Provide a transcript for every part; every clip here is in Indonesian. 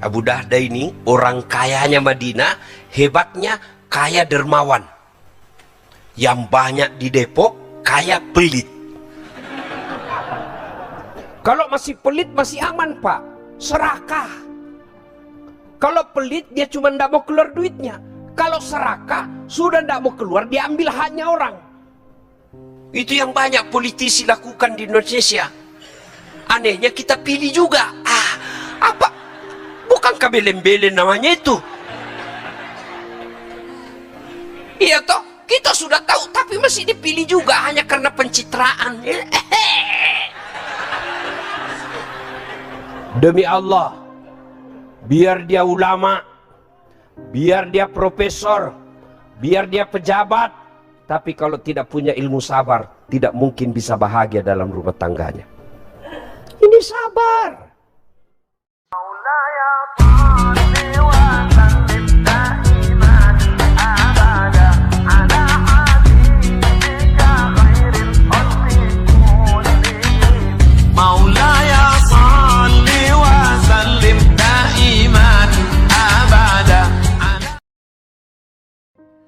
Abu Dahda ini orang kayanya Madinah, hebatnya kaya dermawan. Yang banyak di Depok kaya pelit. Kalau masih pelit masih aman pak, serakah. Kalau pelit dia cuma tidak mau keluar duitnya. Kalau serakah sudah tidak mau keluar, dia ambil haknya orang. Itu yang banyak politisi lakukan di Indonesia. Anehnya kita pilih juga. Apa? Bukankah belen-belen namanya itu? Iya toh, kita sudah tahu tapi masih dipilih juga hanya karena pencitraan. Demi Allah, biar dia ulama, biar dia profesor, biar dia pejabat, tapi kalau tidak punya ilmu sabar, tidak mungkin bisa bahagia dalam rumah tangganya. Ini sabar.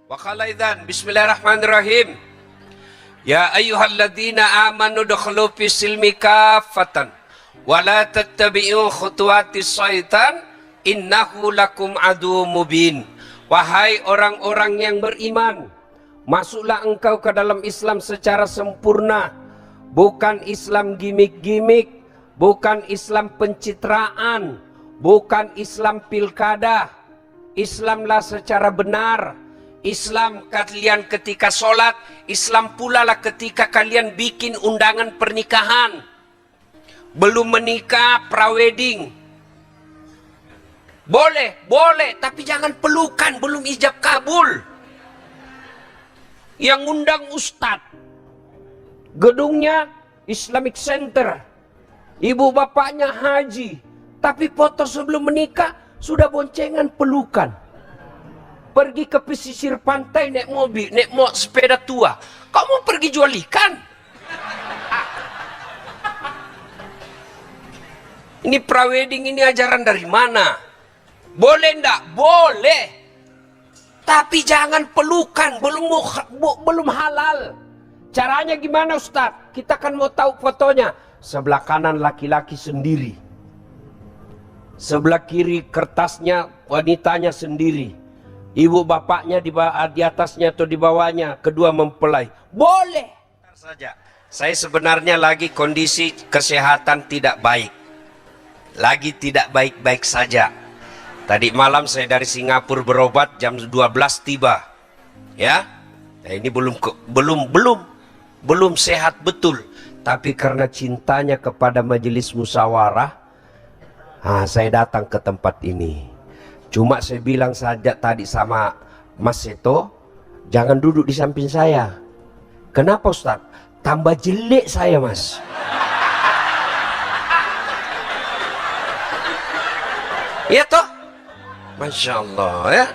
Wakhalaidan, bismillahirrahmanirrahim. Ya ayyuhalladzina amanu dukhulu fis silmi kaffatan wa la tattabi'u khutuwatis syaitan innahu lakum adu mubin. Wahai orang-orang yang beriman, masuklah engkau ke dalam Islam secara sempurna, bukan Islam gimik-gimik, bukan Islam pencitraan, bukan Islam pilkada. Islamlah secara benar. Islam kalian ketika sholat, Islam pula lah ketika kalian bikin undangan pernikahan. Belum menikah, prawedding. Boleh, tapi jangan pelukan, belum ijab kabul. Yang undang ustadz, gedungnya Islamic Center, ibu bapaknya haji, tapi foto sebelum menikah sudah boncengan pelukan. Pergi ke pesisir pantai naik mobil, naik sepeda tua. Kamu pergi jual ikan? Ini prawedding, ini ajaran dari mana? Boleh ndak? Boleh. Tapi jangan pelukan, belum halal. Caranya gimana Ustaz? Kita kan mau tahu fotonya. Sebelah kanan laki-laki sendiri, sebelah kiri kertasnya wanitanya sendiri. Ibu bapaknya di atasnya atau di bawahnya, kedua mempelai. Boleh. Saja. Saya sebenarnya lagi kondisi kesehatan tidak baik. Lagi tidak baik-baik saja. Tadi malam saya dari Singapura berobat, jam 12 tiba. Ya. Nah, ini belum sehat betul. Tapi karena cintanya kepada majelis musyawarah, saya datang ke tempat ini. Cuma saya bilang saja tadi sama Mas Seto, jangan duduk di samping saya. Kenapa Ustaz? Tambah jelek saya Mas. Ya toh? Masya Allah ya.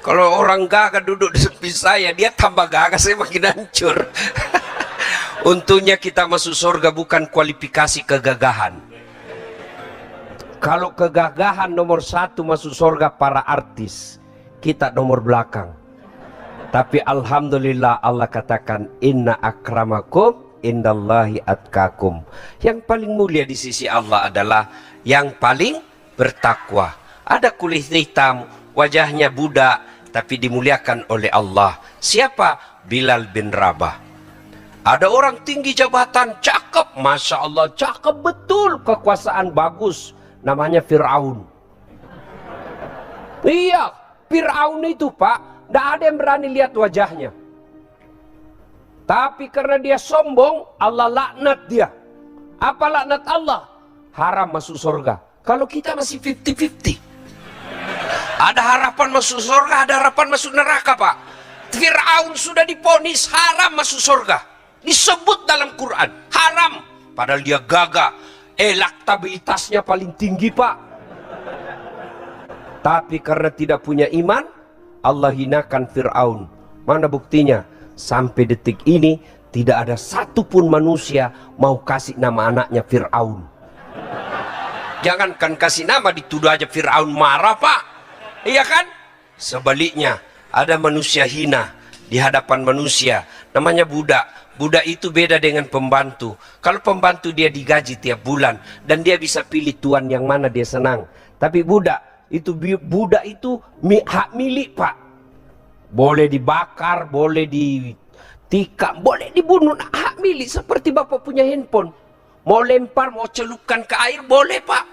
Kalau orang gagah duduk di samping saya, dia tambah gagah, saya makin hancur. Untungnya kita masuk surga bukan kualifikasi kegagahan. Kalau kegagahan nomor 1 masuk surga para artis, kita nomor belakang. Tapi alhamdulillah Allah katakan inna akramakum indallahi atqakum. Yang paling mulia di sisi Allah adalah yang paling bertakwa. Ada kulit hitam, wajahnya budak, tapi dimuliakan oleh Allah. Siapa? Bilal bin Rabah. Ada orang tinggi jabatan, cakep, Masya Allah, cakep betul, kekuasaan bagus. Namanya Fir'aun. Iya, Fir'aun itu pak, tidak ada yang berani lihat wajahnya. Tapi karena dia sombong, Allah laknat dia. Apa laknat Allah? Haram masuk surga. Kalau kita masih 50-50. Ada harapan masuk surga, ada harapan masuk neraka pak. Fir'aun sudah divonis haram masuk surga. Disebut dalam Quran, haram. Padahal dia gagah. Elektabilitasnya paling tinggi pak. Tapi karena tidak punya iman, Allah hinakan Fir'aun. Mana buktinya? Sampai detik ini tidak ada satupun manusia mau kasih nama anaknya Fir'aun. Jangankan kasih nama, dituduh aja Fir'aun marah, Pak. Iya kan? Sebaliknya, ada manusia hina di hadapan manusia, namanya budak. Budak itu beda dengan pembantu. Kalau pembantu dia digaji tiap bulan dan dia bisa pilih tuan yang mana dia senang. Tapi budak itu hak milik, Pak. Boleh dibakar, boleh ditikam, boleh dibunuh, hak milik. Seperti Bapak punya handphone, mau lempar, mau celupkan ke air, boleh, Pak.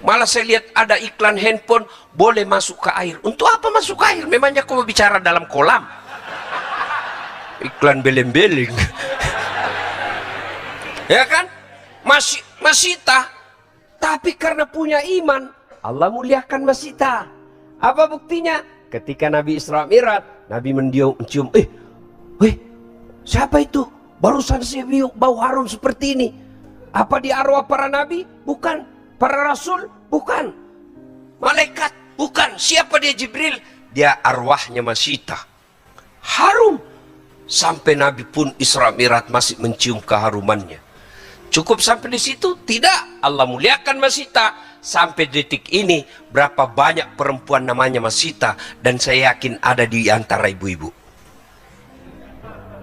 Malah saya lihat ada iklan handphone boleh masuk ke air. Untuk apa masuk ke air? Memangnya kau bicara dalam kolam? Iklan beleng-beleng. Ya kan? Masita. Tapi karena punya iman, Allah muliakan Masita. Apa buktinya? Ketika Nabi Isra Mi'raj, Nabi mencium, siapa itu? Barusan saya bau harum seperti ini. Apa di arwah para nabi? Bukan. Para rasul? Bukan. Malaikat? Bukan. Siapa dia? Jibril? Dia arwahnya Masita. Harum. Sampai Nabi pun Isra Mi'raj masih mencium keharumannya. Cukup sampai di situ? Tidak. Allah muliakan Masita. Sampai detik ini berapa banyak perempuan namanya Masita, dan saya yakin ada di antara ibu-ibu.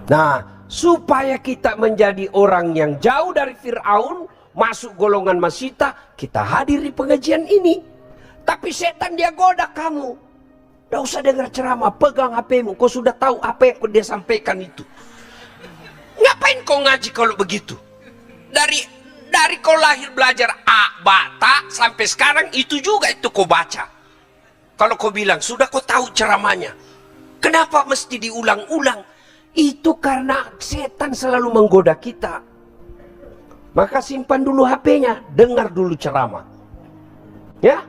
Nah, supaya kita menjadi orang yang jauh dari Fir'aun, masuk golongan Masita, kita hadir di pengajian ini. Tapi setan dia goda kamu. Tidak usah dengar ceramah, pegang HP-mu. Kau sudah tahu apa yang dia sampaikan itu. Ngapain kau ngaji kalau begitu? Dari kau lahir belajar A, Ba, Ta, sampai sekarang itu juga itu kau baca. Kalau kau bilang, sudah kau tahu ceramahnya. Kenapa mesti diulang-ulang? Itu karena setan selalu menggoda kita. Maka simpan dulu HP-nya, dengar dulu ceramah. Ya?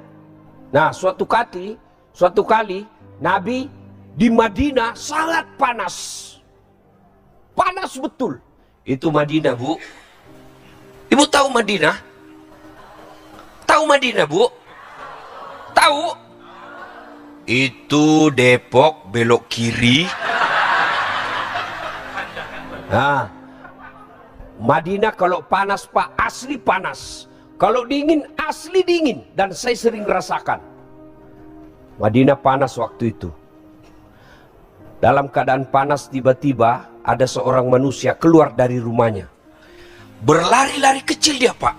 Nah, suatu kali Nabi di Madinah sangat panas. Panas betul. Itu Madinah, Bu. Ibu tahu Madinah? Tahu Madinah, Bu? Tahu? Itu Depok belok kiri. Nah, Madinah kalau panas, Pak, asli panas. Kalau dingin, asli dingin. Dan saya sering rasakan. Madinah panas waktu itu. Dalam keadaan panas, tiba-tiba ada seorang manusia keluar dari rumahnya. Berlari-lari kecil dia, Pak.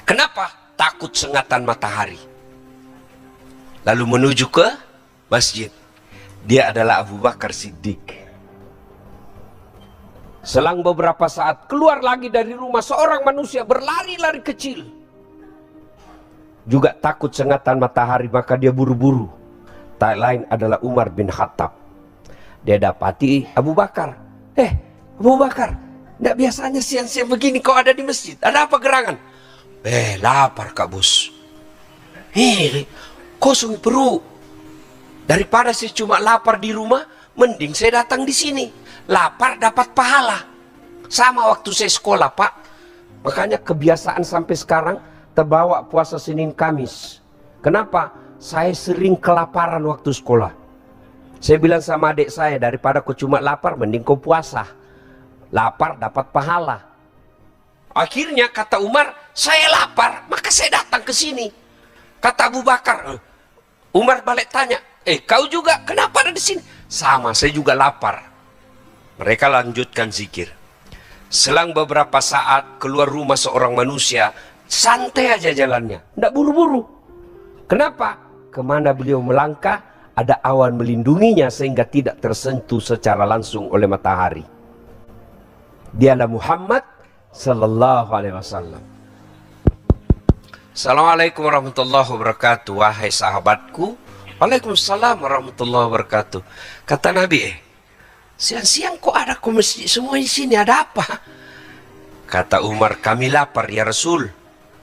Kenapa? Takut sengatan matahari. Lalu menuju ke masjid. Dia adalah Abu Bakar Siddiq. Selang beberapa saat keluar lagi dari rumah seorang manusia berlari-lari kecil. Juga takut sengatan matahari, maka dia buru-buru. Tak lain adalah Umar bin Khattab. Dia dapati Abu Bakar. Abu Bakar, tidak biasanya siang-siang begini kau ada di masjid. Ada apa gerangan? Lapar, Kak Bos. Kosong perut. Daripada saya cuma lapar di rumah, mending saya datang di sini. Lapar dapat pahala. Sama waktu saya sekolah, Pak. Makanya kebiasaan sampai sekarang terbawa puasa Senin Kamis. Kenapa? Saya sering kelaparan waktu sekolah. Saya bilang sama adik saya, daripada kau cuma lapar, mending kau puasa. Lapar dapat pahala. Akhirnya kata Umar, saya lapar, maka saya datang ke sini. Kata Abu Bakar, Umar balik tanya, kau juga kenapa ada di sini? Sama, saya juga lapar. Mereka lanjutkan zikir. Selang beberapa saat keluar rumah seorang manusia, santai aja jalannya, tidak buru-buru. Kenapa? Kemana beliau melangkah, ada awan melindunginya sehingga tidak tersentuh secara langsung oleh matahari. Dialah Muhammad sallallahu alaihi wasallam. Assalamualaikum warahmatullahi wabarakatuh. Wahai sahabatku. Waalaikumsalam warahmatullahi wabarakatuh. Kata Nabi, siang-siang kok ada ke masjid semua di sini, ada apa? Kata Umar, kami lapar ya Rasul,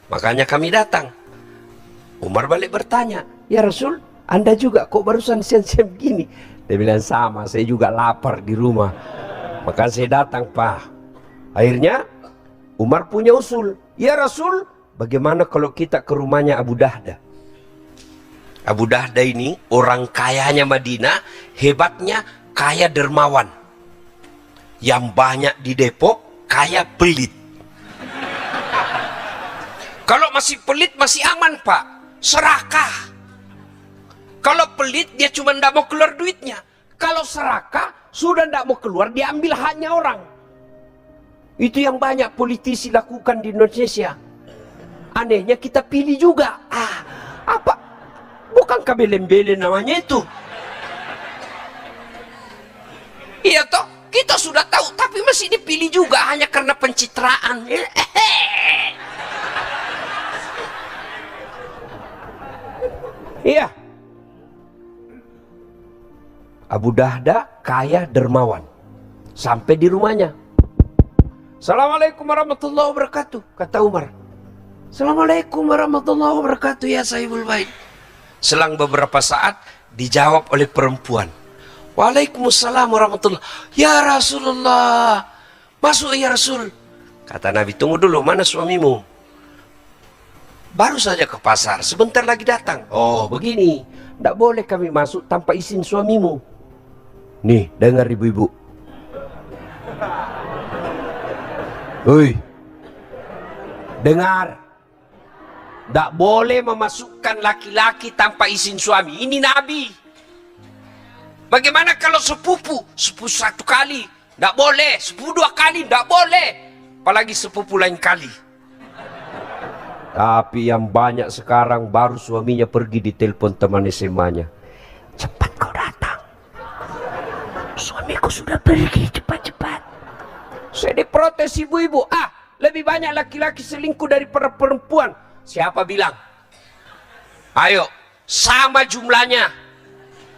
makanya kami datang. Umar balik bertanya, ya Rasul, Anda juga kok barusan siang-siang begini? Dia bilang, sama, saya juga lapar di rumah, maka saya datang, Pak. Akhirnya Umar punya usul, ya Rasul, bagaimana kalau kita ke rumahnya Abu Dahda? Abu Dahda ini orang kayanya Madinah, hebatnya kaya dermawan. Yang banyak di Depok, kaya pelit. masih pelit masih aman Pak, serakah. Kalau pelit dia cuma ndak mau keluar duitnya. Kalau serakah sudah ndak mau keluar, dia ambil haknya orang. Itu yang banyak politisi lakukan di Indonesia. Anehnya kita pilih juga. Apa? Bukan kabelem-belem namanya itu. Iya toh, kita sudah tahu tapi masih dipilih juga hanya karena pencitraan. Iya. Abu Dahda kaya dermawan. Sampai di rumahnya. Assalamualaikum warahmatullahi wabarakatuh, kata Umar. Assalamualaikum warahmatullahi wabarakatuh ya sahibul bait. Selang beberapa saat dijawab oleh perempuan. Waalaikumsalam warahmatullahi. Ya Rasulullah, masuk ya Rasul. Kata Nabi, tunggu dulu, mana suamimu? Baru saja ke pasar, sebentar lagi datang. Oh begini, tidak boleh kami masuk tanpa izin suamimu. Nih, dengar ibu-ibu. Hei, dengar. Tidak boleh memasukkan laki-laki tanpa izin suami. Ini Nabi. Bagaimana kalau sepupu? Sepupu satu kali, tidak boleh. Sepupu dua kali, tidak boleh. Apalagi sepupu lain kali. Tapi yang banyak sekarang baru suaminya pergi ditelepon teman SMA-nya. Cepat kau datang. Suamiku sudah pergi, cepat-cepat. Saya diprotes ibu-ibu. Lebih banyak laki-laki selingkuh daripada perempuan. Siapa bilang? Ayo, sama jumlahnya.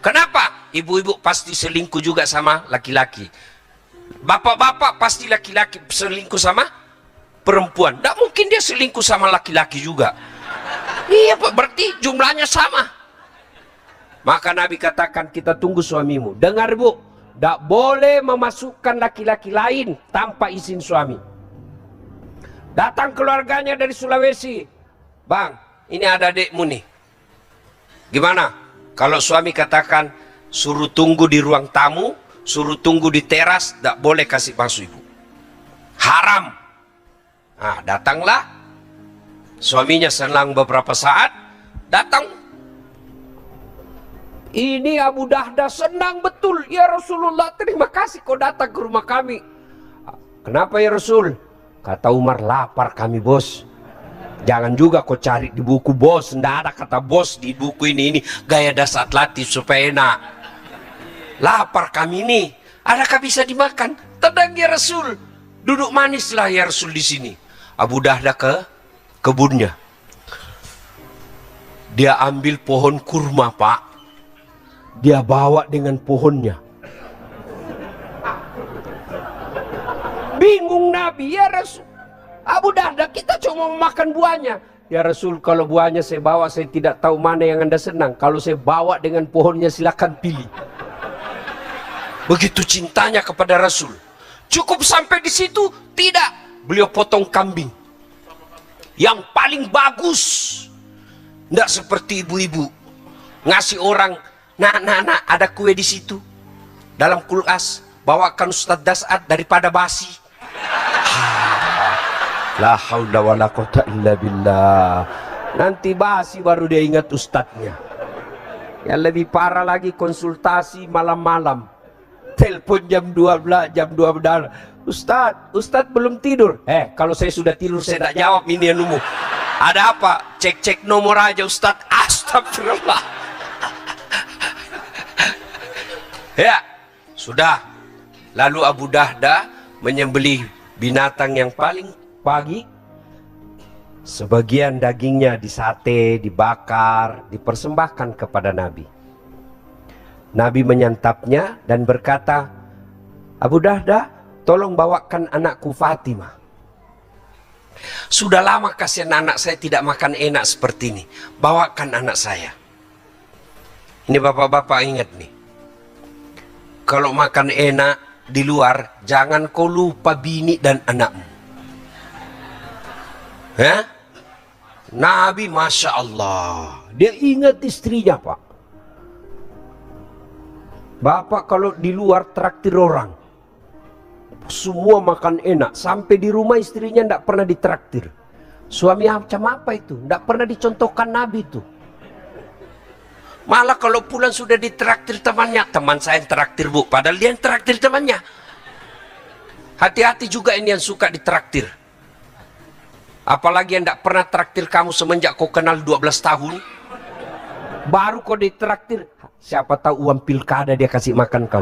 Kenapa? Ibu-ibu pasti selingkuh juga sama laki-laki. Bapak-bapak pasti laki-laki selingkuh sama perempuan. Tidak mungkin dia selingkuh sama laki-laki juga. Iya Pak, berarti jumlahnya sama. Maka Nabi katakan, kita tunggu suamimu. Dengar Bu, tidak boleh memasukkan laki-laki lain tanpa izin suami. Datang keluarganya dari Sulawesi. Bang, ini ada adekmu nih. Gimana? Kalau suami katakan, suruh tunggu di ruang tamu, suruh tunggu di teras, tidak boleh kasih masuk ibu. Haram. Nah, datanglah. Suaminya selang beberapa saat, datang. Ini Abu Dahda senang betul. Ya Rasulullah, terima kasih kau datang ke rumah kami. Kenapa ya Rasul? Kata Umar, lapar kami bos. Jangan juga kau cari di buku bos. Tidak ada kata bos di buku ini gaya dasar atletis supaya enak. Lapar kami nih. Adakah bisa dimakan? Tenang ya Rasul. Duduk manislah ya Rasul di sini. Abu Dahda ke kebunnya. Dia ambil pohon kurma Pak. Dia bawa dengan pohonnya. Bingung Nabi, ya Rasul. Abu Dahda, kita cuma makan buahnya. Ya Rasul, kalau buahnya saya bawa, saya tidak tahu mana yang Anda senang. Kalau saya bawa dengan pohonnya, silakan pilih. Begitu cintanya kepada Rasul. Cukup sampai di situ? Tidak. Beliau potong kambing yang paling bagus. Tidak seperti ibu-ibu ngasih orang, nak, ada kue di situ dalam kulkas, bawakan Ustadz Das'ad daripada basi. La haula wala quwata illa billah. Nanti basi baru dia ingat ustadznya. Yang lebih parah lagi, konsultasi malam-malam. Telepon jam 12, jam 12. Ustadz belum tidur. Kalau saya sudah tidur saya tidak jawab ini anumu. Ada apa? Cek nomor aja Ustadz. Astagfirullah. Ya, sudah. Lalu Abu Dahda menyembelih binatang yang paling pagi. Sebagian dagingnya disate, dibakar, dipersembahkan kepada Nabi. Nabi menyantapnya dan berkata, Abu Dahda, tolong bawakan anakku Fatimah. Sudah lama kasihan anak saya tidak makan enak seperti ini. Bawakan anak saya. Ini bapak-bapak ingat nih. Kalau makan enak di luar, jangan kau lupa bini dan anakmu. Nabi Masya Allah, dia ingat istrinya Pak. Bapak kalau di luar traktir orang, semua makan enak, sampai di rumah istrinya tidak pernah ditraktir. Suami macam apa itu? Tidak pernah dicontohkan Nabi itu. Malah kalau pulang sudah ditraktir temannya. Teman saya yang traktir bu, padahal dia yang traktir temannya. Hati-hati juga ini yang suka ditraktir. Apalagi yang tidak pernah traktir kamu semenjak kau kenal 12 tahun. Baru kau ditraktir. Siapa tahu uang pilkada dia kasih makan kau.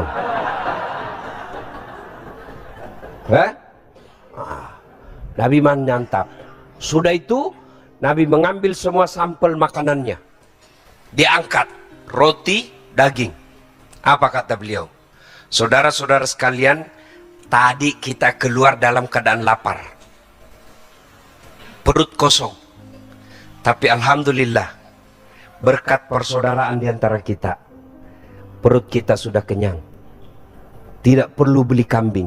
Nabi mantap. Sudah itu Nabi mengambil semua sampel makanannya. Diangkat roti, daging. Apa kata beliau? Saudara-saudara sekalian, tadi kita keluar dalam keadaan lapar, perut kosong. Tapi alhamdulillah, berkat persaudaraan di antara kita, perut kita sudah kenyang. Tidak perlu beli kambing,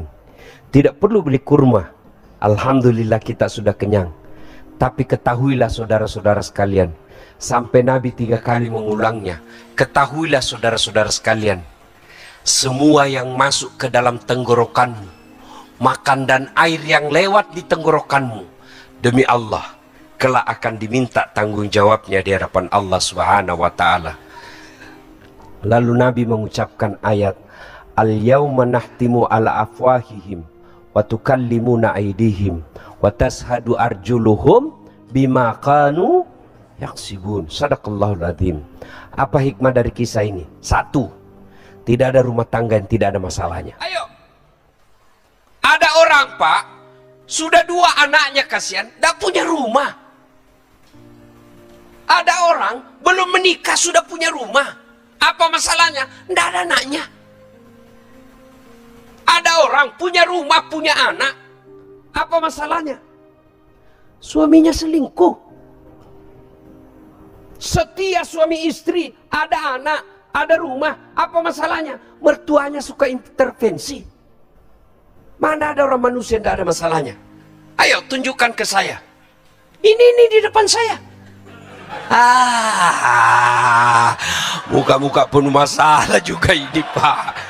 tidak perlu beli kurma. Alhamdulillah kita sudah kenyang. Tapi ketahuilah saudara-saudara sekalian, sampai Nabi 3 kali mengulangnya. Ketahuilah saudara-saudara sekalian, semua yang masuk ke dalam tenggorokanmu, makan dan air yang lewat di tenggorokanmu, demi Allah, kelak akan diminta tanggung jawabnya di hadapan Allah Subhanahu wa ta'ala. Lalu Nabi mengucapkan ayat, Al-yawma nahtimu ala afwahihim wa tukallimuna aydihim wa tashhadu arjuluhum bima kanu yaksibun. Sadaqallahul adzim. Apa hikmah dari kisah ini? Satu, tidak ada rumah tangga yang tidak ada masalahnya. Ayo, ada orang pak, sudah 2 anaknya kasihan, tidak punya rumah. Ada orang belum menikah sudah punya rumah. Apa masalahnya? Tidak ada anaknya. Ada orang punya rumah, punya anak. Apa masalahnya? Suaminya selingkuh. Setia suami istri, ada anak, ada rumah. Apa masalahnya? Mertuanya suka intervensi. Mana ada orang manusia yang tidak ada masalahnya? Ayo tunjukkan ke saya. Ini di depan saya. Muka-muka penuh masalah juga ini pak.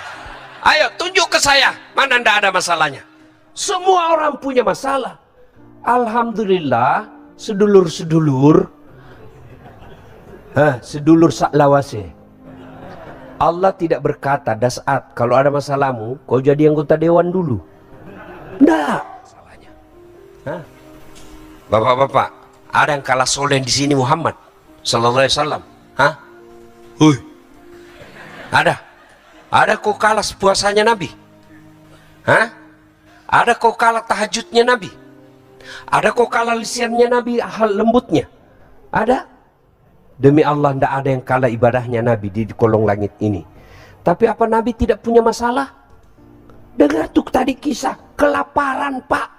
Ayo tunjuk ke saya, mana ndak ada masalahnya. Semua orang punya masalah. Alhamdulillah, sedulur-sedulur saklawase. Allah tidak berkata, Dasat, kalau ada masalahmu, kau jadi anggota dewan dulu. Ndak. Masalahnya. Bapak-bapak, ada yang kalah soleh di sini Muhammad Sallallahu Alaihi Wasallam? Ada kau kalah puasanya Nabi? Ada kau kalah tahajudnya Nabi? Ada kau kalah lisannya Nabi, hal lembutnya? Ada? Demi Allah, tidak ada yang kalah ibadahnya Nabi di kolong langit ini. Tapi apa Nabi tidak punya masalah? Dengar tuh tadi kisah kelaparan pak.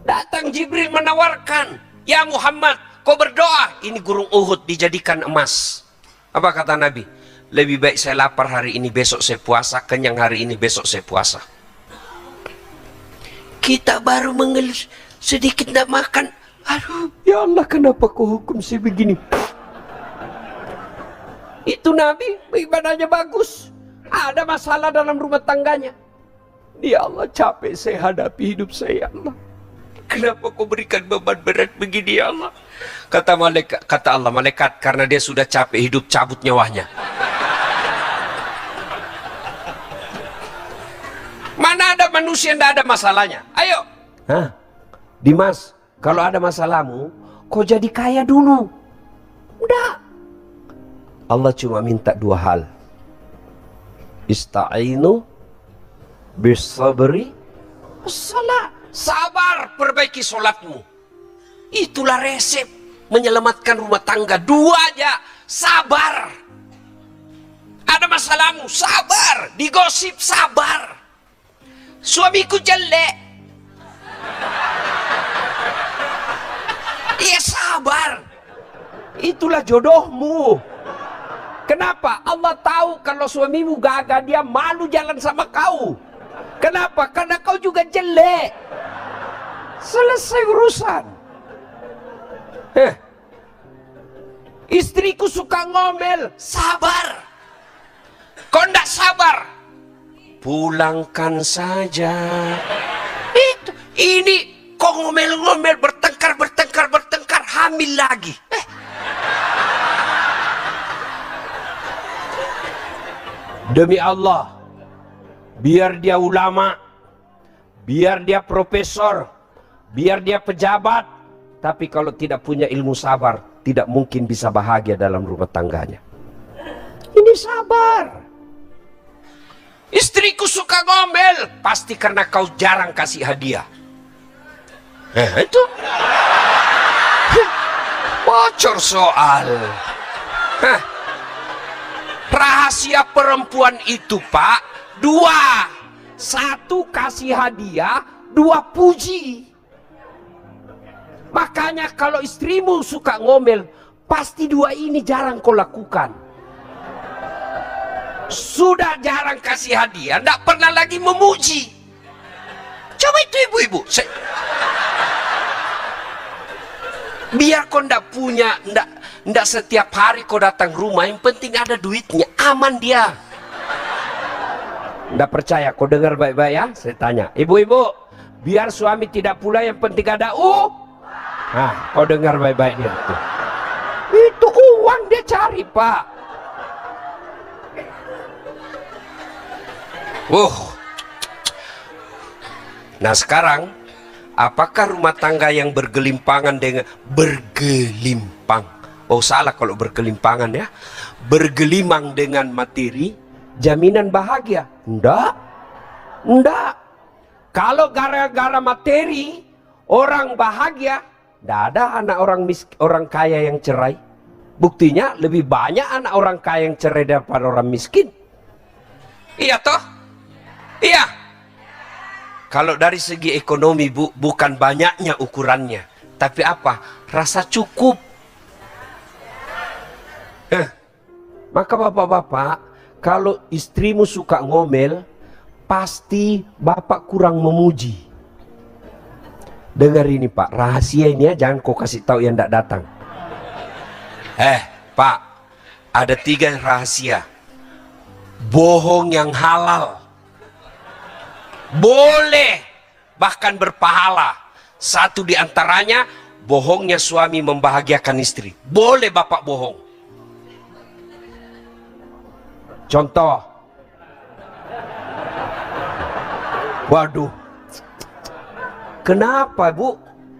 Datang Jibril menawarkan, ya Muhammad, kau berdoa, ini gunung Uhud dijadikan emas. Apa kata Nabi? Lebih baik saya lapar hari ini, besok saya puasa. Kenyang hari ini, besok saya puasa. Kita baru mengeluh sedikit tidak makan. Aduh, ya Allah, kenapa kau hukum saya begini? Itu Nabi, ibadahnya bagus. Ada masalah dalam rumah tangganya. Ya Allah, capek saya hadapi hidup saya, ya Allah. Kenapa kau berikan beban berat begini, ya Allah? Kata Allah, malaikat, karena dia sudah capek hidup, cabut nyawanya. Mana ada manusia yang tidak ada masalahnya? Ayo. Dimas, kalau ada masalahmu, kau jadi kaya dulu. Udah. Allah cuma minta 2 hal. Ista'inu bisabri wassalah. Sabar, perbaiki sholatmu. Itulah resep menyelamatkan rumah tangga. 2 aja. Sabar. Ada masalahmu, sabar. Digosip, sabar. Suamiku jelek. Iya, sabar. Itulah jodohmu. Kenapa? Allah tahu kalau suamimu gagal, dia malu jalan sama kau. Kenapa? Karena kau juga jelek. Selesai urusan. Istriku suka ngomel. Sabar. Kau ndak sabar, pulangkan saja. Ini kok ngomel-ngomel, bertengkar, hamil lagi. Demi Allah, biar dia ulama, biar dia profesor, biar dia pejabat, tapi kalau tidak punya ilmu sabar, tidak mungkin bisa bahagia dalam rumah tangganya. Ini sabar. Istriku suka ngomel, pasti karena kau jarang kasih hadiah. Itu bocor soal. Rahasia perempuan itu, Pak, 2. 1 kasih hadiah, 2 puji. Makanya kalau istrimu suka ngomel, pasti 2 ini jarang kau lakukan. Sudah jarang kasih hadiah, tidak pernah lagi memuji. Coba itu ibu-ibu. Biar kau tidak punya, tidak setiap hari kau datang rumah, yang penting ada duitnya, aman dia. Tidak percaya, kau dengar baik-baik ya. Saya tanya, ibu-ibu, biar suami tidak pula, yang penting ada Nah, kau dengar baik-baik dia tuh. Itu uang dia cari, Pak. Nah sekarang, apakah rumah tangga yang bergelimpangan dengan salah kalau bergelimpangan ya, bergelimang dengan materi, jaminan bahagia? Enggak. Kalau gara-gara materi orang bahagia, tidak ada anak orang kaya yang cerai. Buktinya lebih banyak anak orang kaya yang cerai daripada orang miskin. Iya toh? Iya. Kalau dari segi ekonomi, Bu, bukan banyaknya ukurannya, tapi apa? Rasa cukup. Maka bapak-bapak, kalau istrimu suka ngomel, pasti bapak kurang memuji. Dengar ini, Pak, rahasia ini ya, jangan kau kasih tahu yang tidak datang. Pak, ada 3 rahasia. Bohong yang halal, boleh bahkan berpahala. 1 diantaranya, bohongnya suami membahagiakan istri. Boleh bapak bohong. Contoh, waduh, kenapa Bu?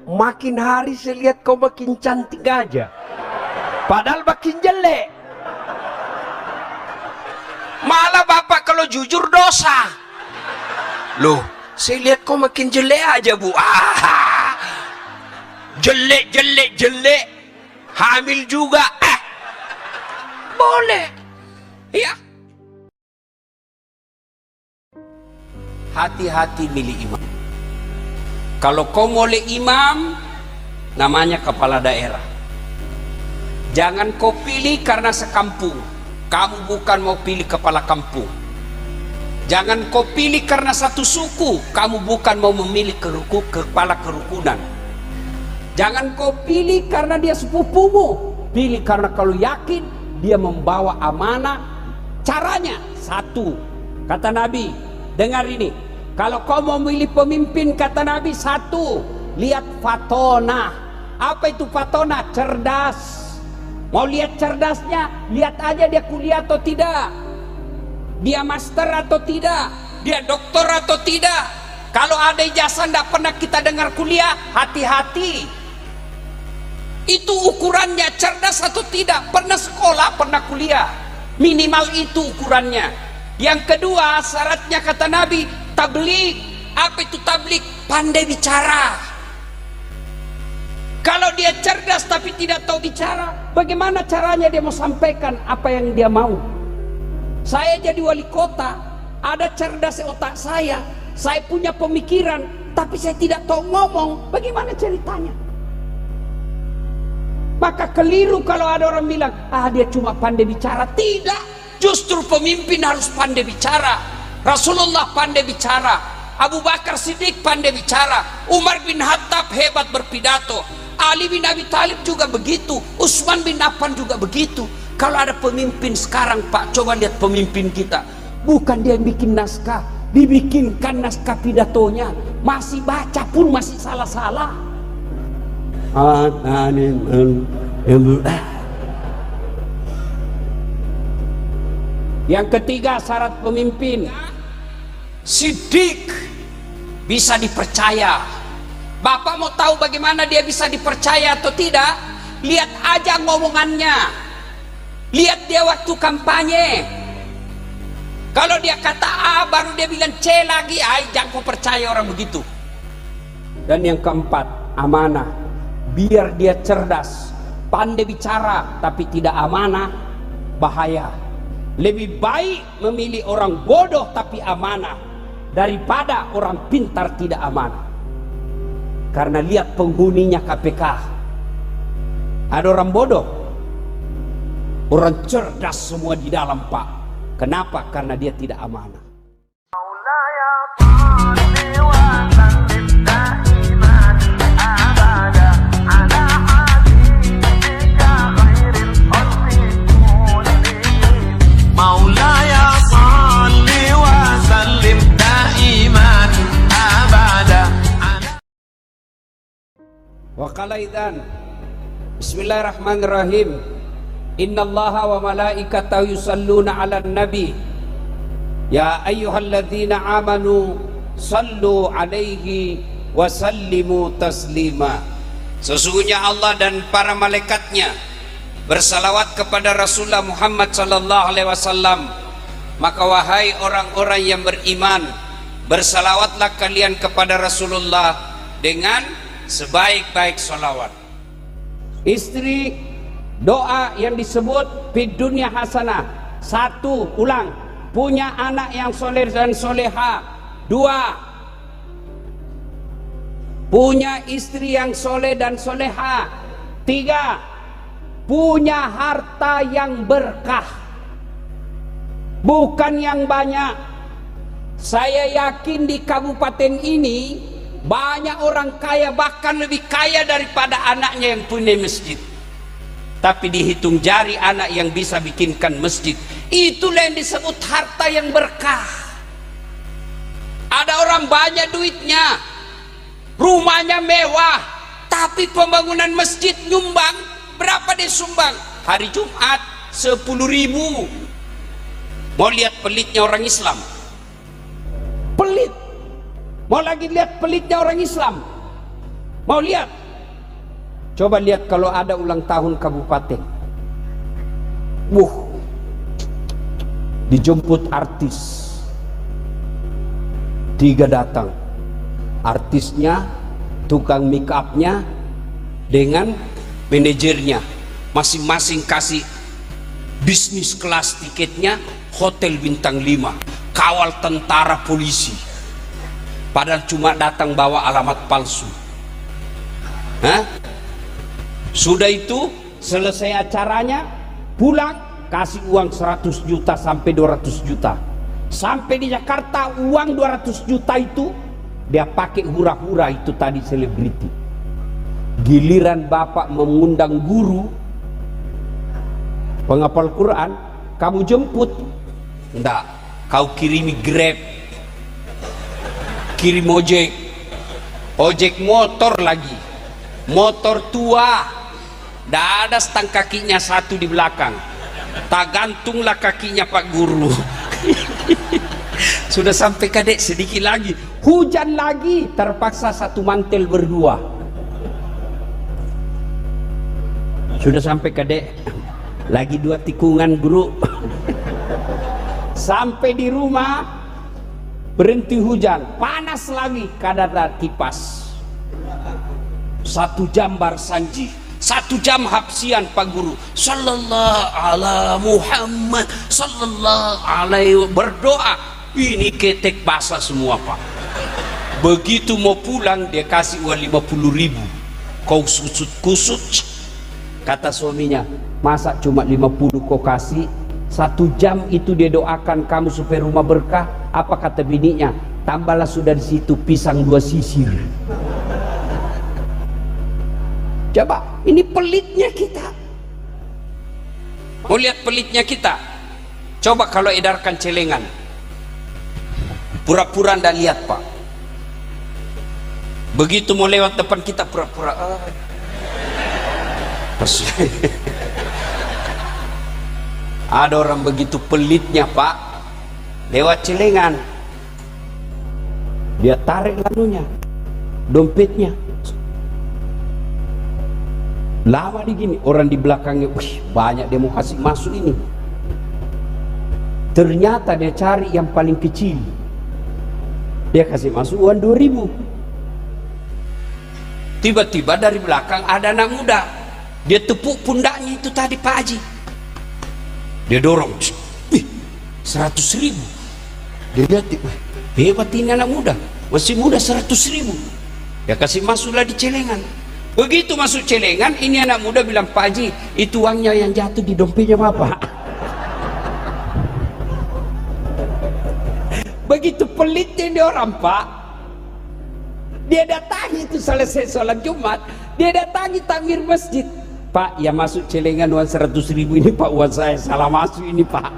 Makin hari saya lihat kau makin cantik aja, padahal makin jelek. Malah bapak kalau jujur dosa. Loh, saya lihat kau makin jelek aja Bu. Jelek, hamil juga. Boleh, ya. Hati-hati milih imam. Kalau kau milih imam, namanya kepala daerah. Jangan kau pilih karena sekampung. Kamu bukan mau pilih kepala kampung. Jangan kau pilih karena satu suku. Kamu bukan mau memilih kepala kerukunan. Jangan kau pilih karena dia sepupumu. Pilih karena kalau yakin dia membawa amanah. Caranya 1, kata Nabi, dengar ini, kalau kau mau memilih pemimpin, kata Nabi, 1, lihat fatona. Apa itu fatona? Cerdas. Mau lihat cerdasnya, lihat aja dia kuliah atau tidak, dia master atau tidak, dia doktor atau tidak. Kalau ada ijazah tidak pernah kita dengar kuliah, hati-hati. Itu ukurannya, cerdas atau tidak, pernah sekolah, pernah kuliah. Minimal itu ukurannya. Yang kedua, syaratnya kata Nabi, tabligh. Apa itu tabligh? Pandai bicara. Kalau dia cerdas tapi tidak tahu bicara, bagaimana caranya dia mau sampaikan apa yang dia mau? Saya jadi wali kota, ada cerdas otak saya punya pemikiran, tapi saya tidak tahu ngomong, bagaimana ceritanya? Maka keliru kalau ada orang bilang, dia cuma pandai bicara. Tidak, justru pemimpin harus pandai bicara. Rasulullah pandai bicara, Abu Bakar Siddiq pandai bicara, Umar bin Khattab hebat berpidato, Ali bin Abi Thalib juga begitu, Utsman bin Affan juga begitu. Kalau ada pemimpin sekarang, Pak, coba lihat pemimpin kita. Bukan dia yang bikin naskah, dibikinkan naskah pidatonya, masih baca pun masih salah-salah. Yang ketiga syarat pemimpin, sidik, bisa dipercaya. Bapak mau tahu bagaimana dia bisa dipercaya atau tidak? Lihat aja ngomongannya, lihat dia waktu kampanye. Kalau dia kata A baru dia bilang C lagi, jangan kau percaya orang begitu. Dan yang keempat, amanah. Biar dia cerdas, pandai bicara tapi tidak amanah, bahaya. Lebih baik memilih orang bodoh tapi amanah daripada orang pintar tidak amanah. Karena lihat penghuninya KPK, ada orang bodoh, orang cerdas semua di dalam, Pak. Kenapa? Karena dia tidak amanah. Wa qala idzan Bismillahirrahmanirrahim. Innallaha wa malaikatahu yusalluna 'alan nabi. Ya ayyuhalladzina amanu sallu 'alaihi wa sallimu taslima. Sesungguhnya Allah dan para malaikatnya bersalawat kepada Rasulullah Muhammad sallallahu alaihi wasallam. Maka wahai orang-orang yang beriman, bersalawatlah kalian kepada Rasulullah dengan sebaik-baik salawat. Istri, doa yang disebut fid dunya hasanah. Satu, ulang, punya anak yang soleh dan soleha. Dua, punya istri yang soleh dan soleha. Tiga, punya harta yang berkah, bukan yang banyak. Saya yakin di kabupaten ini banyak orang kaya, bahkan lebih kaya daripada anaknya yang punya masjid. Tapi dihitung jari anak yang bisa bikinkan masjid. Itulah yang disebut harta yang berkah. Ada orang banyak duitnya, rumahnya mewah, tapi pembangunan masjid nyumbang. Berapa dia sumbang? Hari Jumat 10.000. Mau lihat pelitnya orang Islam? Pelit. Mau lagi lihat pelitnya orang Islam? Mau lihat? Coba lihat kalau ada ulang tahun kabupaten. Dijemput artis. 3 datang. Artisnya, tukang make upnya, dengan manajernya. Masing-masing kasih bisnis kelas tiketnya, hotel bintang 5. Kawal tentara polisi. Padahal cuma datang bawa alamat palsu. Sudah itu selesai acaranya, pulang kasih uang 100 juta sampai 200 juta. Sampai di Jakarta uang 200 juta itu dia pakai hura-hura itu tadi selebriti. Giliran bapak mengundang guru penghafal Quran, kamu jemput? Enggak, kau kirimi Grab, kirim ojek motor lagi, motor tua, tidak ada stang kakinya satu di belakang, tak gantunglah kakinya Pak Guru. Sudah sampai kadek sedikit lagi, hujan lagi, terpaksa satu mantel berdua. Sudah sampai kadek, lagi 2 tikungan Guru. Sampai di rumah berhenti hujan, panas lagi, kadar kipas. 1 jam barsanji, 1 jam hapsian Pak Guru. Sallallahu ala Muhammad, sallallahu alaihi, berdoa. Ini ketek basah semua Pak. Begitu mau pulang dia kasih uang 50.000. Kau kusut. Kata suaminya, masa cuma 50 kau kasih? 1 jam itu dia doakan kamu supaya rumah berkah. Apa kata bininya? Tambahlah sudah di situ pisang 2 sisir. Coba, ini pelitnya kita. Mau lihat pelitnya kita? Coba kalau edarkan celengan, Pura-pura ndak lihat Pak. Begitu mau lewat depan kita pura-pura. Ada orang begitu pelitnya Pak, lewat celengan, dia tarik lalunya, dompetnya. Lama di gini, orang di belakangnya, wih, banyak dia mau kasih masuk ini. Ternyata dia cari yang paling kecil. Dia kasih masuk uang 2.000. Tiba-tiba dari belakang ada anak muda. Dia tepuk pundaknya itu tadi Pak Haji. Dia dorong. Wih, 100.000. Dia lihat, hebat ini anak muda. Masih muda 100.000. Dia kasih masuklah di celengan. Begitu masuk celengan, ini anak muda bilang, Pak Haji, itu uangnya yang jatuh di dompetnya Bapak. Begitu pelitnya dia orang Pak. Dia datangi itu selesai sholat Jumat, dia datangi takmir masjid. Pak, yang masuk celengan uang 100.000 ini Pak, uang saya salah masuk ini Pak.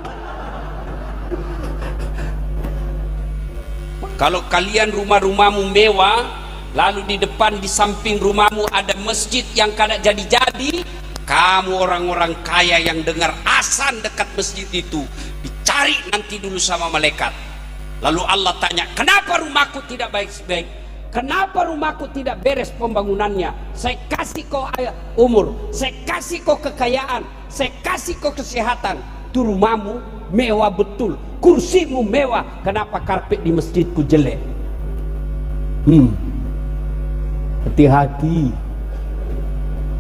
Kalau kalian rumah-rumahmu mewah, lalu di depan di samping rumahmu ada masjid yang kada jadi-jadi, kamu orang-orang kaya yang dengar azan dekat masjid itu, dicari nanti dulu sama malaikat. Lalu Allah tanya, kenapa rumahku tidak baik-baik? Kenapa rumahku tidak beres pembangunannya? Saya kasih kau umur, saya kasih kau kekayaan, saya kasih kau kesehatan. Itu rumahmu mewah betul, kursimu mewah. Kenapa karpet di masjidku jelek? Hati-hati.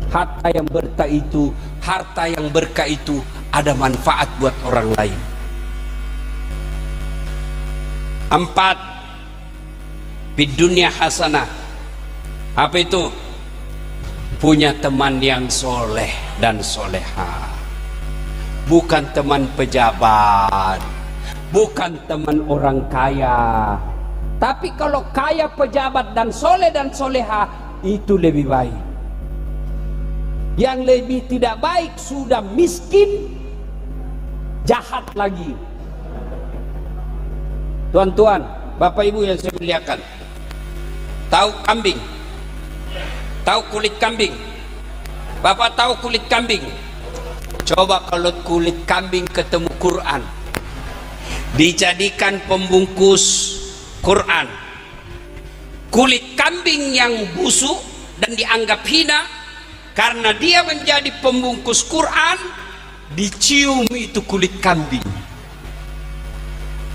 Harta yang berkah itu ada manfaat buat orang lain. 4, di dunia hasanah. Apa itu? Punya teman yang soleh dan soleha. Bukan teman pejabat, bukan teman orang kaya. Tapi kalau kaya, pejabat dan soleh dan soleha, itu lebih baik. Yang lebih tidak baik sudah miskin, jahat lagi. Tuan-tuan, Bapak Ibu yang saya muliakan, tahu kambing? Tahu kulit kambing? Bapak tahu kulit kambing? Coba kalau kulit kambing ketemu Quran, dijadikan pembungkus Quran. Kulit kambing yang busuk dan dianggap hina, karena dia menjadi pembungkus Quran, dicium itu kulit kambing.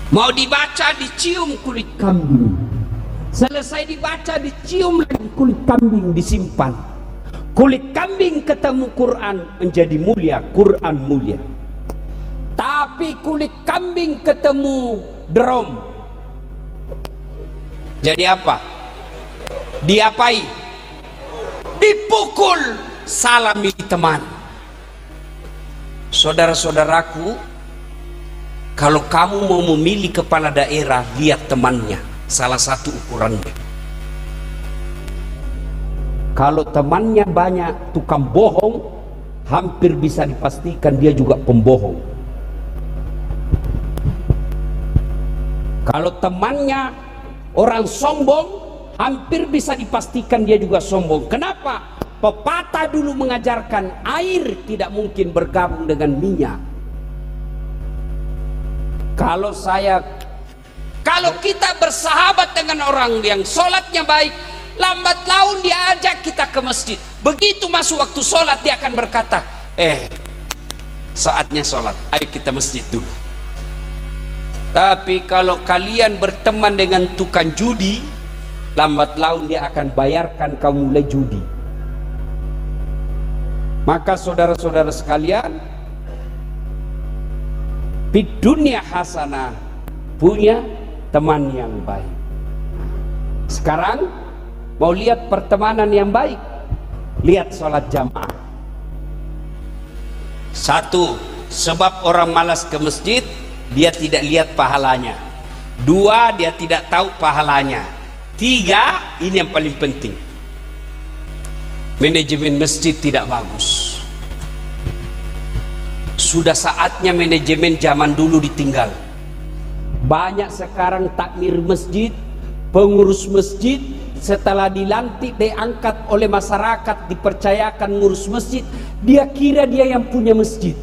Mau dibaca, dicium kulit kambing. Selesai dibaca, dicium lagi kulit kambing, disimpan. Kulit kambing ketemu Quran menjadi mulia, Quran mulia. Tapi kulit kambing ketemu drum, jadi apa? Diapai? Dipukul, salami teman. Saudara-saudaraku, kalau kamu mau memilih kepala daerah, lihat temannya, salah satu ukurannya. Kalau temannya banyak tukang bohong, hampir bisa dipastikan dia juga pembohong. Kalau temannya orang sombong, hampir bisa dipastikan dia juga sombong. Kenapa? Pepatah dulu mengajarkan air tidak mungkin bergabung dengan minyak. Kalau kita bersahabat dengan orang yang sholatnya baik, lambat laun dia ajak kita ke masjid. Begitu masuk waktu sholat, dia akan berkata, saatnya sholat, ayo kita masjid dulu. Tapi kalau kalian berteman dengan tukang judi, lambat laun dia akan bayarkan kamu mulai judi. Maka saudara-saudara sekalian, di dunia hasanah, punya teman yang baik. Sekarang mau lihat pertemanan yang baik, lihat sholat jamaah. 1, sebab orang malas ke masjid, dia tidak lihat pahalanya. 2, dia tidak tahu pahalanya. 3, ini yang paling penting, manajemen masjid tidak bagus. Sudah saatnya manajemen zaman dulu ditinggal. Banyak sekarang takmir masjid, pengurus masjid setelah dilantik, diangkat oleh masyarakat, dipercayakan ngurus masjid, dia kira dia yang punya masjid.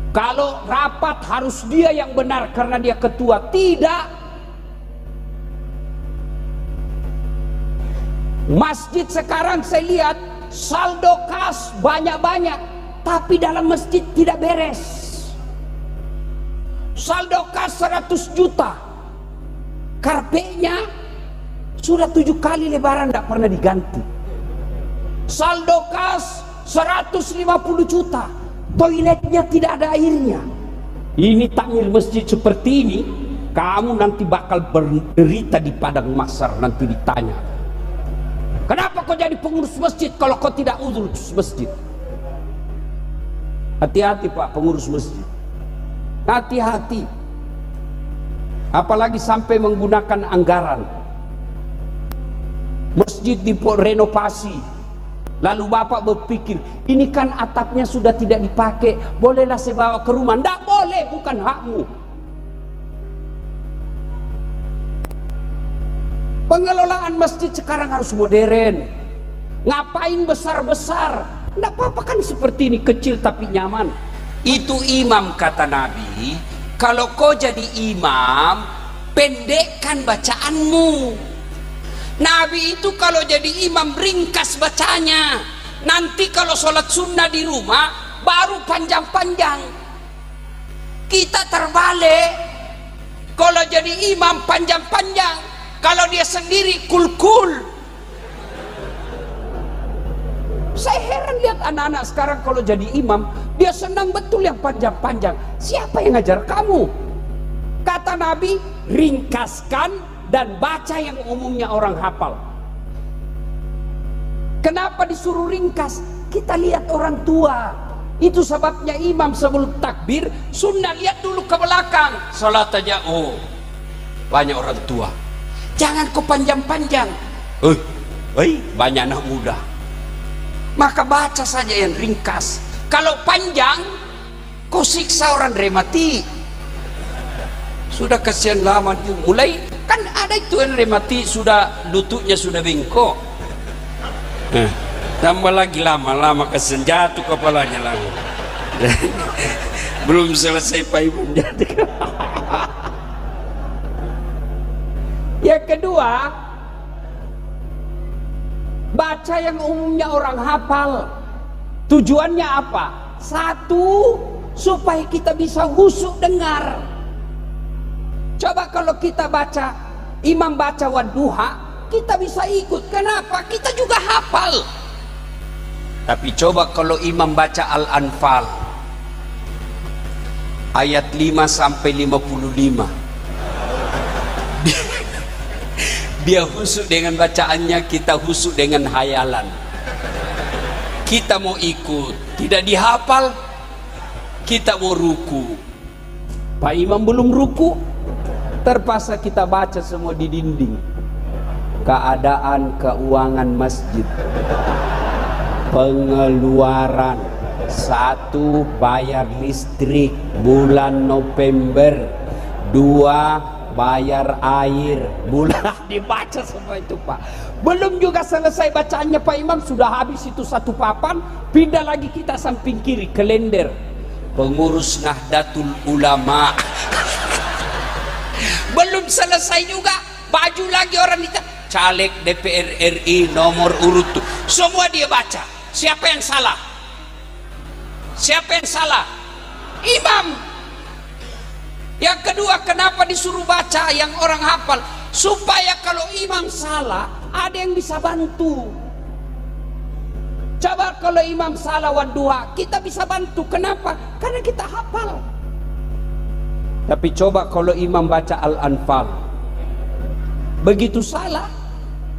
Kalau rapat harus dia yang benar karena dia ketua. Tidak. Masjid sekarang saya lihat saldo kas banyak-banyak, tapi dalam masjid tidak beres. Saldo kas 100 juta, karpetnya sudah 7 kali lebaran tidak pernah diganti. Saldo kas 150 juta, toiletnya tidak ada airnya. Ini takmir masjid seperti ini, kamu nanti bakal berderita di padang mahsyar. Nanti ditanya, kenapa kau jadi pengurus masjid kalau kau tidak urus masjid? Hati-hati Pak pengurus masjid, hati-hati. Apalagi sampai menggunakan anggaran masjid direnovasi, lalu Bapak berpikir ini kan atapnya sudah tidak dipakai, bolehlah saya bawa ke rumah. Tidak boleh, bukan hakmu. Pengelolaan masjid sekarang harus modern. Ngapain besar-besar? Tidak apa-apa kan seperti ini, kecil tapi nyaman. Itu imam kata Nabi, kalau kau jadi imam, pendekkan bacaanmu. Nabi itu kalau jadi imam ringkas bacanya. Nanti kalau sholat sunnah di rumah baru panjang-panjang. Kita terbalik. Kalau jadi imam panjang-panjang, kalau dia sendiri kul-kul. Saya heran lihat anak-anak sekarang kalau jadi imam, dia senang betul yang panjang-panjang. Siapa yang ngajar kamu? Kata Nabi, ringkaskan dan baca yang umumnya orang hafal. Kenapa disuruh ringkas? Kita lihat orang tua. Itu sebabnya imam sebelum takbir sunnah lihat dulu ke belakang. Salat aja, oh banyak orang tua. Jangan kau panjang-panjang. Banyak anak muda. Maka baca saja yang ringkas. Kalau panjang, kau siksa orang remati. Sudah kasihan lama mulai. Kan ada itu yang remati sudah lututnya sudah bengkok. Tambah lagi lama-lama kasihan jatuh kepalanya lagi. Belum selesai payung jatuh. Yang kedua, baca yang umumnya orang hafal. Tujuannya apa? Satu, supaya kita bisa khusyuk dengar. Coba kalau kita baca, imam baca wadduha, kita bisa ikut. Kenapa? Kita juga hafal. Tapi coba kalau imam baca Al-Anfal ayat 5 sampai 55. Dia khusyuk dengan bacaannya, kita khusyuk dengan hayalan. Kita mau ikut, tidak dihafal, kita mau ruku. Pak Imam belum ruku, terpaksa kita baca semua di dinding. Keadaan keuangan masjid, pengeluaran, 1 bayar listrik bulan November, 2 bayar air bulan. Dibaca semua itu Pak. Belum juga selesai bacaannya Pak Imam sudah habis itu 1 papan. Pindah lagi kita samping kiri kalender, pengurus Nahdlatul Ulama. Belum selesai juga, baju lagi orang itu caleg DPR RI nomor urut tuh. Semua dia baca. Siapa yang salah? Siapa yang salah? Imam. Yang kedua, kenapa disuruh baca yang orang hafal? Supaya kalau imam salah, ada yang bisa bantu. Coba kalau imam salah wadduha, kita bisa bantu. Kenapa? Karena kita hafal. Tapi coba kalau imam baca Al-Anfal, begitu salah,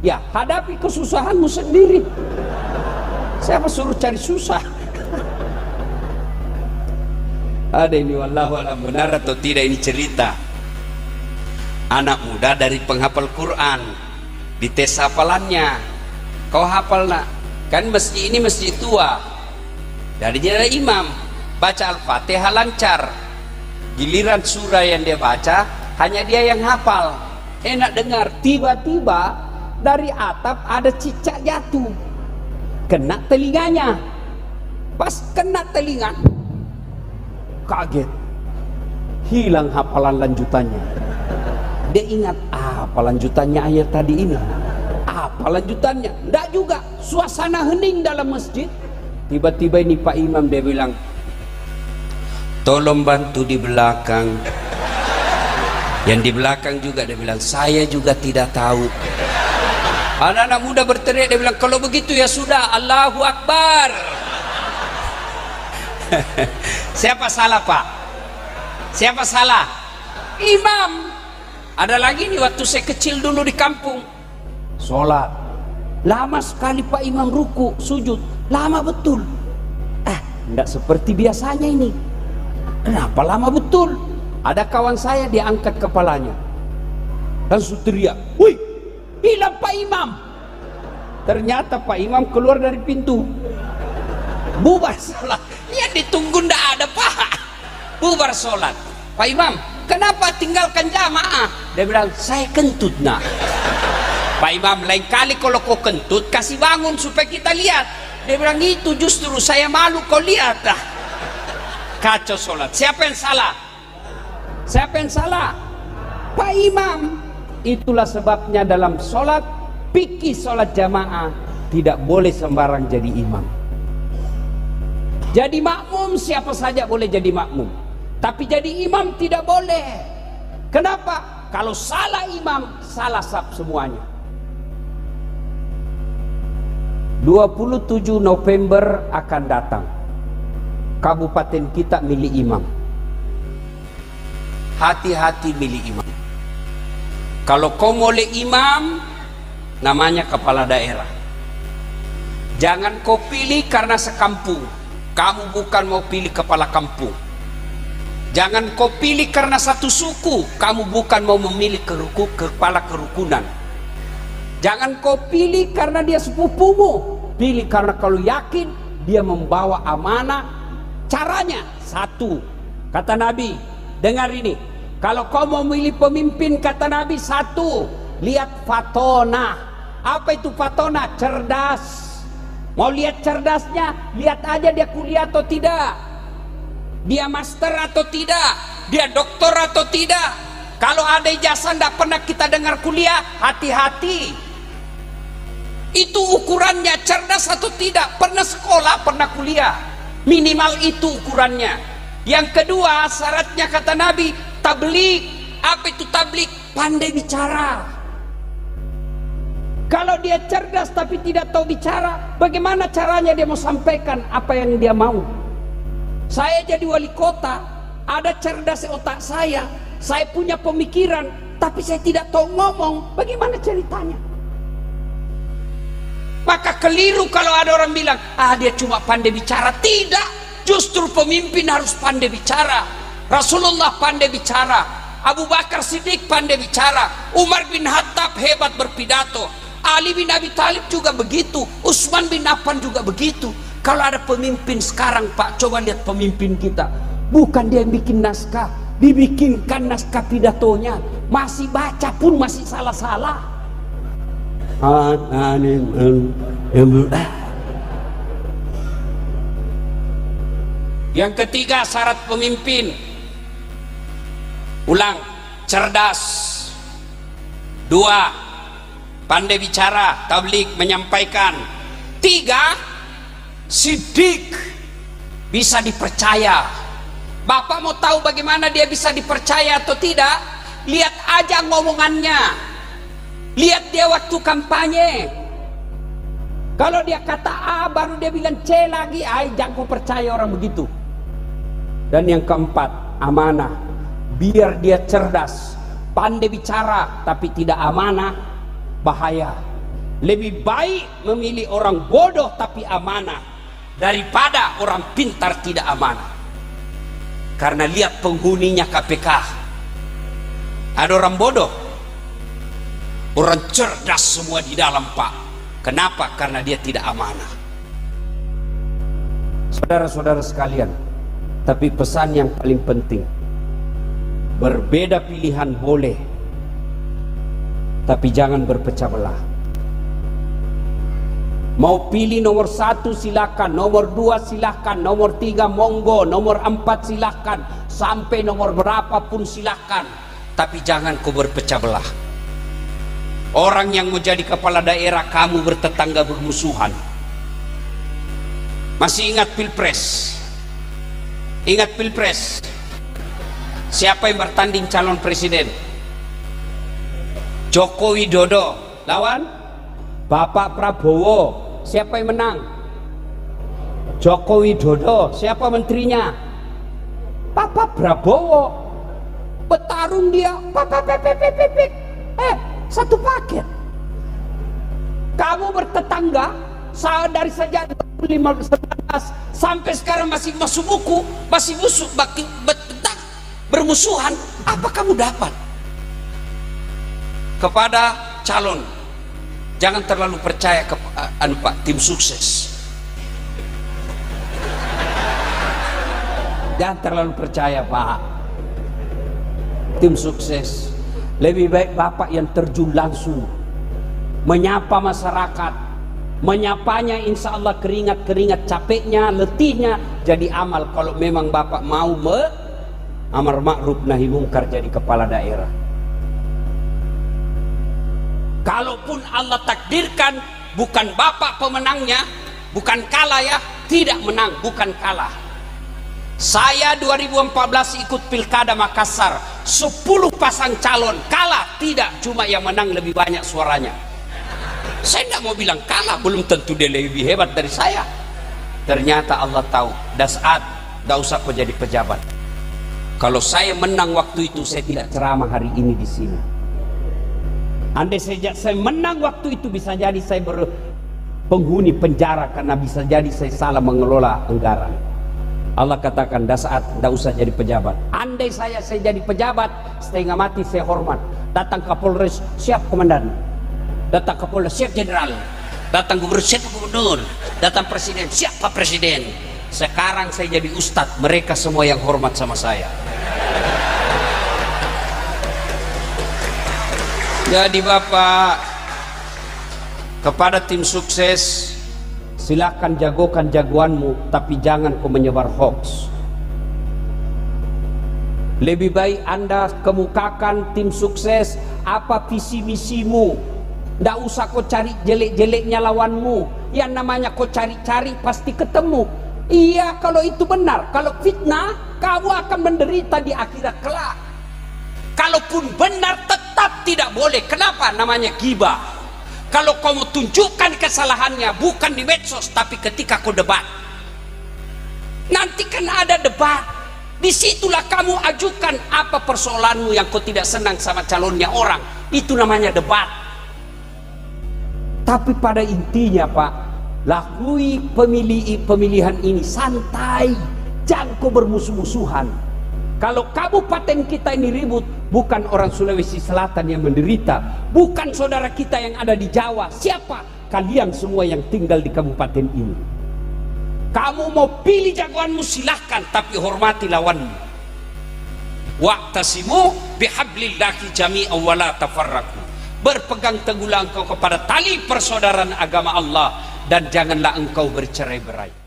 ya hadapi kesusahanmu sendiri. Siapa suruh cari susah? Ada ini wallahu alam benar atau tidak ini cerita anak muda dari penghafal Quran, dites hafalannya. Kau hafal nak? Kan masjid ini masjid tua, dari imam baca Al-Fatihah lancar, Giliran surah yang dia baca, hanya dia yang hafal. Enak dengar. Tiba-tiba dari atap ada cicak jatuh, kena telinganya. Pas kena telinga, kaget, hilang hafalan lanjutannya. Dia ingat, apa lanjutannya ayat tadi ini? Apa lanjutannya? Tidak juga. Suasana hening dalam masjid. Tiba-tiba ini Pak Imam, dia bilang, tolong bantu di belakang. Yang di belakang juga dia bilang, saya juga tidak tahu. Anak-anak muda berteriak, dia bilang, kalau begitu ya sudah, Allahu Akbar. Siapa salah, Pak? Siapa salah? Imam. Ada lagi nih, waktu saya kecil dulu di kampung, sholat lama sekali Pak Imam ruku sujud, lama betul. Tidak seperti biasanya ini. Kenapa lama betul? Ada kawan saya, dia angkat kepalanya langsung teriak, wih, hilang Pak Imam. Ternyata Pak Imam keluar dari pintu, bubar sholat. Yang ditunggu ndak ada, Pak. Bubar sholat. Pak Imam, kenapa tinggalkan jamaah? Dia bilang, saya kentut nak. Pak Imam, lain kali kalau kau kentut, kasih bangun supaya kita lihat. Dia bilang, itu justru saya malu kau lihat. Kacau sholat. Siapa yang salah? Siapa yang salah? Pak Imam. Itulah sebabnya dalam sholat, fikih sholat jamaah, tidak boleh sembarang jadi imam. Jadi makmum siapa saja boleh jadi makmum, tapi jadi imam tidak boleh. Kenapa? Kalau salah imam, salah semuanya. 27 November akan datang. Kabupaten kita milih imam. Hati-hati milih imam. Kalau kau boleh imam, namanya kepala daerah. Jangan kau pilih karena sekampung. Kamu bukan mau pilih kepala kampung. Jangan kau pilih karena satu suku. Kamu bukan mau memilih kepala kerukunan. Jangan kau pilih karena dia sepupumu. Pilih karena kalau yakin dia membawa amanah. Caranya satu, kata Nabi, dengar ini, kalau kau mau memilih pemimpin, kata Nabi, satu, lihat fatona. Apa itu fatona? Cerdas. Mau lihat cerdasnya, lihat aja dia kuliah atau tidak, dia master atau tidak, dia doktor atau tidak. Kalau ada ijazah tidak pernah kita dengar kuliah, hati-hati. Itu ukurannya, cerdas atau tidak, pernah sekolah, pernah kuliah. Minimal itu ukurannya. Yang kedua syaratnya, kata Nabi, tabligh. Apa itu tabligh? Pandai bicara. Kalau dia cerdas tapi tidak tahu bicara, bagaimana caranya dia mau sampaikan apa yang dia mau? Saya jadi wali kota, ada cerdas otak saya punya pemikiran, tapi saya tidak tahu ngomong, bagaimana ceritanya? Maka keliru kalau ada orang bilang, dia cuma pandai bicara. Tidak, justru pemimpin harus pandai bicara. Rasulullah pandai bicara, Abu Bakar Siddiq pandai bicara, Umar bin Khattab hebat berpidato, Ali bin Abi Thalib juga begitu, Utsman bin Affan juga begitu. Kalau ada pemimpin sekarang, Pak, coba lihat pemimpin kita, bukan dia yang bikin naskah, dibikinkan naskah pidatonya, masih baca pun masih salah-salah. Yang ketiga syarat pemimpin, ulang, cerdas. Dua, pandai bicara, tabligh, menyampaikan. Tiga, sidik, bisa dipercaya. Bapak mau tahu bagaimana dia bisa dipercaya atau tidak? Lihat aja ngomongannya. Lihat dia waktu kampanye. Kalau dia kata A baru dia bilang C lagi, jangan kau percaya orang begitu. Dan yang keempat, amanah. Biar dia cerdas, pandai bicara tapi tidak amanah, bahaya. Lebih baik memilih orang bodoh tapi amanah daripada orang pintar tidak amanah. Karena lihat penghuninya KPK, ada orang bodoh, orang cerdas semua di dalam, Pak. Kenapa? Karena dia tidak amanah. Saudara-saudara sekalian, tapi pesan yang paling penting, Berbeda pilihan boleh, tapi jangan berpecah belah. Mau pilih nomor 1 silakan, nomor 2 silakan, nomor 3 monggo, nomor 4 silakan, sampai nomor berapapun silakan, tapi jangan kau berpecah belah. Orang yang mau jadi kepala daerah kamu bertetangga bermusuhan. Masih ingat pilpres? Ingat pilpres? Siapa yang bertanding calon presiden? Joko Widodo lawan Bapak Prabowo. Siapa yang menang? Joko Widodo. Siapa menterinya? Bapak Prabowo. Bertarung dia. Satu paket. Kamu bertetangga dari sejak 2015 sampai sekarang masih masuk buku, masih musuh, bermusuhan. Apa kamu dapat? Kepada calon, jangan terlalu percaya ke Pak, tim sukses. Jangan terlalu percaya Pak, tim sukses. Lebih baik Bapak yang terjun langsung menyapa masyarakat, menyapanya, insya Allah keringat-keringat capeknya, letihnya jadi amal. Kalau memang Bapak mau amar ma'ruf nahi mungkar jadi kepala daerah. Kalaupun Allah takdirkan bukan Bapak pemenangnya, bukan kalah ya, tidak menang, bukan kalah. Saya 2014 ikut Pilkada Makassar, 10 pasang calon, kalah tidak, cuma yang menang lebih banyak suaranya. Saya tidak mau bilang kalah, belum tentu dia lebih hebat dari saya. Ternyata Allah tahu, dasat, tidak usah kau jadi pejabat. Kalau saya menang waktu itu, saya tidak ceramah hari ini di sini. Andai saya menang waktu itu, bisa jadi saya penghuni penjara karena bisa jadi saya salah mengelola anggaran. Allah katakan, dasat, tidak usah jadi pejabat. Andai saya jadi pejabat, setengah mati saya hormat. Datang Kapolres, siap komandan. Datang Kapolda, siap jenderal. Datang gubernur, siap gubernur. Datang presiden, siap Pak Presiden. Sekarang saya jadi ustadz, mereka semua yang hormat sama saya. Jadi Bapak, kepada tim sukses, silakan jagokan jagoanmu, tapi jangan kau menyebar hoax. Lebih baik Anda kemukakan tim sukses, apa visi misimu. Tidak usah kau cari jelek-jeleknya lawanmu. Yang namanya kau cari-cari pasti ketemu. Iya, kalau itu benar. Kalau fitnah, kamu akan menderita di akhirat kelak. Kalaupun benar, tetap tidak boleh. Kenapa? Namanya ghibah. Kalau kamu tunjukkan kesalahannya bukan di medsos, tapi ketika kau debat. Nanti kan ada debat. Disitulah kamu ajukan apa persoalanmu yang kau tidak senang sama calonnya orang. Itu namanya debat. Tapi pada intinya Pak, lakui pemilihan ini santai, jangan kau bermusuh-musuhan. Kalau kabupaten kita ini ribut, bukan orang Sulawesi Selatan yang menderita, bukan saudara kita yang ada di Jawa. Siapa? Kalian semua yang tinggal di kabupaten ini. Kamu mau pilih jagoanmu silahkan, tapi hormati lawanmu. Wa'tasimu bihablillahi jami'an wa la tafarraqu. Berpegang teguhlah engkau kepada tali persaudaraan agama Allah, dan janganlah engkau bercerai-berai.